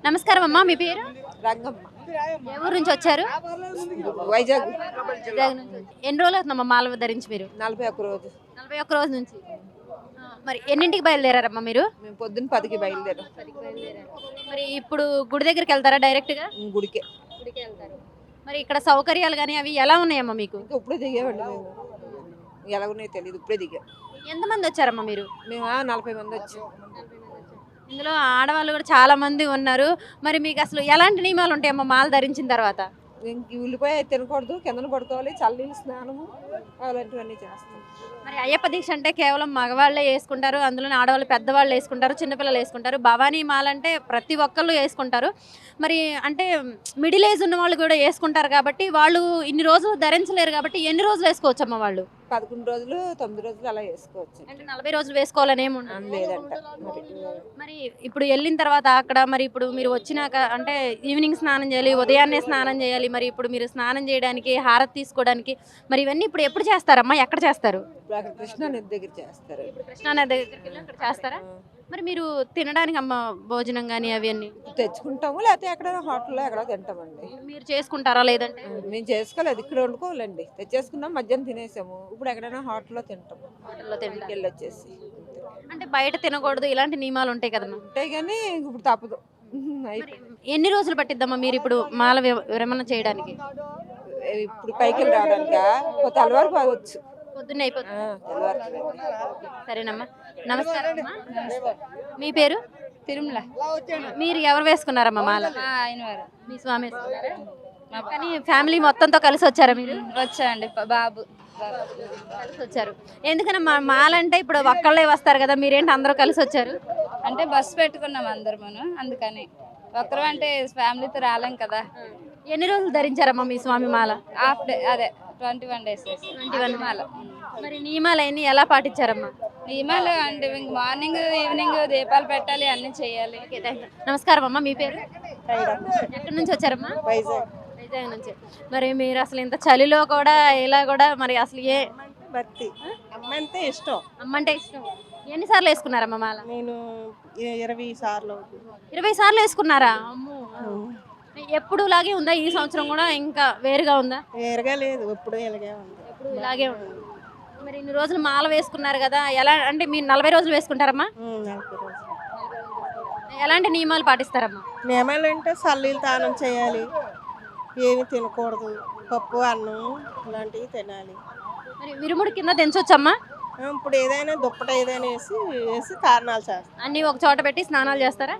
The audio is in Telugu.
నమస్కారం అమ్మా, మీ పేరు? రంగమ్మ. ఏ ఊరు నుంచి వచ్చారు? వైజాగ్. వైజాగ్ నుంచి ఎన్ని రోజులు అవుతుందమ్మా మాల ధరించి మీరు? 41 రోజు. 41 రోజు నుంచి. మరి ఎన్నింటికి బయలుదేరారమ్మా మీరు? మేము పొద్దున్న 10కి బయలుదేరాం. మరి ఇప్పుడు గుడి దగ్గరికి వెళ్తారా డైరెక్ట్గా? గుడికే. గుడికి వెళ్తారు. మరి ఇక్కడ సౌకర్యాలు కానీ అవి ఎలా ఉన్నాయమ్మా మీకు? ఇంకా ఇప్పుడే దిగామండి మేము. ఎలా ఉన్నాయో తెలియదు, ఇప్పుడే దిగాం. ఎంతమంది వచ్చారమ్మా మీరు? మేము 40 మంది వచ్చాం. ఇందులో ఆడవాళ్ళు కూడా చాలా మంది ఉన్నారు. మరి మీకు అసలు ఎలాంటి నియమాలు ఉంటాయమ్మా మాల ధరించిన తర్వాత? ఇంక ఉల్లిపాయ తినకూడదు, కిందన పడుకోవాలి, చల్లనీళ్ళు స్నానము అలాంటివన్నీ చేస్తాం. మరి అయ్యప్ప దీక్ష అంటే కేవలం మగవాళ్ళే వేసుకుంటారు, అందులోనే ఆడవాళ్ళు పెద్దవాళ్ళు వేసుకుంటారు, చిన్నపిల్లలు వేసుకుంటారు. భవానీ మాల అంటే ప్రతి ఒక్కళ్ళు వేసుకుంటారు. మరి అంటే మిడిల్ ఏజ్ ఉన్న వాళ్ళు కూడా వేసుకుంటారు కాబట్టి వాళ్ళు ఇన్ని రోజులు ధరించలేరు కాబట్టి ఎన్ని రోజులు వేసుకోవచ్చమ్మా వాళ్ళు? 11 రోజులు 9 రోజులు అలా వేసుకోవచ్చు. అంటే 40 రోజులు వేసుకోవాలని ఏమి ఉండదు. లేదంట మరి. మరి ఇప్పుడు వెళ్ళిన తర్వాత అక్కడ మరి ఇప్పుడు మీరు వచ్చినాక అంటే ఈవినింగ్ స్నానం చేయాలి, ఉదయాన్నే స్నానం చేయాలి. మరి ఇప్పుడు మీరు స్నానం చేయడానికి, హారతి తీసుకోవడానికి మరి ఇవన్నీ ఇప్పుడు ఎప్పుడు చేస్తారమ్మా? ఎక్కడ చేస్తారు? ఇప్పుడు అక్కడ కృష్ణానది దగ్గర చేస్తారు. కృష్ణానది దగ్గరికి వెళ్ళి అక్కడ చేస్తారా? మరి మీరు తినడానికి అమ్మ భోజనం కానీ అవన్నీ తెచ్చుకుంటాము, లేకపోతే ఎక్కడైనా హోటల్లో ఎక్కడ తింటామండి. మీరు చేసుకుంటారా లేదంటే? మేము చేసుకోలేదు, ఇక్కడ వండుకోవాలండి. తెచ్చేసుకున్నాం, మధ్యాహ్నం తినేసాము. ఇప్పుడు ఎక్కడైనా హోటల్లో తింటాము. హోటల్లో తింటారు. వెళ్ళి వచ్చేసి అంటే బయట తినకూడదు ఇలాంటి నియమాలు ఉంటాయి కదమ్మా. ఉంటాయి కానీ ఇప్పుడు తప్పదు. మరి ఎన్ని రోజులు పట్టిద్దమ్మా మీరు ఇప్పుడు మాల విరమణ చేయడానికి? ఇప్పుడు పైకి వెళ్ళి రావడానికా తెల్లవారు పోవచ్చు. పొద్దున్నే అయిపోతుంది. తెల్లవారు. సరేనమ్మా, నమస్కారం అమ్మా. మీ పేరు? తిరుమల. మీరు ఎవరు వేసుకున్నారమ్మా మాల? ఆయన వారు మీ స్వామి వేసుకున్నారా? కానీ ఫ్యామిలీ మొత్తంతో కలిసి వచ్చారా మీరు? వచ్చాండి, బాబు కలిసి వచ్చారు. ఎందుకనమ్మా మాల అంటే ఇప్పుడు ఒక్కళ్ళే వస్తారు కదా, మీరేంటి అందరూ కలిసి వచ్చారు? అంటే బస్సు పెట్టుకున్నాం అందరమును, అందుకని ఒక్కరు అంటే ఫ్యామిలీతో రాలేం కదా. ఎన్ని రోజులు ధరించారమ్మా మీ స్వామి మాల? హాఫ్ డే, అదే 21 days. 21 మాల. మరి నియమాలు అన్ని ఎలా పాటించారమ్మా? నియమాలు అంటే ఇంక మార్నింగ్ ఈవినింగ్ దీపాలు పెట్టాలి, అన్ని చేయాలి. నమస్కారం అమ్మా, మీ పేరు? ఎక్కడి నుంచి వచ్చారమ్మా? వైజాగ్. వైజాగ్ నుంచి. మరి మీరు అసలు ఇంత చలిలో కూడా ఇలా కూడా మరి అసలు ఏ భక్తి అమ్మంటే ఇష్టం. అమ్మంటే ఇష్టం. ఎన్నిసార్లు వేసుకున్నారమ్మా మాల? నేను 20 సార్లు. 20 సార్లు వేసుకున్నారా? అమ్మో. ఎప్పుడు ఇలాగే ఉందా? ఈ సంవత్సరం కూడా ఇంకా వేరుగా ఉందా? వేరుగా లేదు, ఎప్పుడు ఇలాగే ఉంది. ఎప్పుడు ఇలాగే ఉంది. మరి ఇన్ని రోజులు మాల వేసుకున్నారు కదా, ఎలా అంటే మీరు 40 రోజులు వేసుకుంటారమ్మా? 40 రోజులు. ఎలాంటి నియమాలు పాటిస్తారమ్మా? నియమాలు అంటే చల్లీలు తానం చేయాలి, ఏమి తినకూడదు, పప్పు అన్నం ఇలాంటివి తినాలి. మరి విరుముడి కింద తెంచొచ్చమ్మా? ఇప్పుడు ఏదైనా దుప్పట ఏదైనా వేసి తారణాలు చేస్తాం. అన్నీ ఒక చోట పెట్టి స్నానాలు చేస్తారా?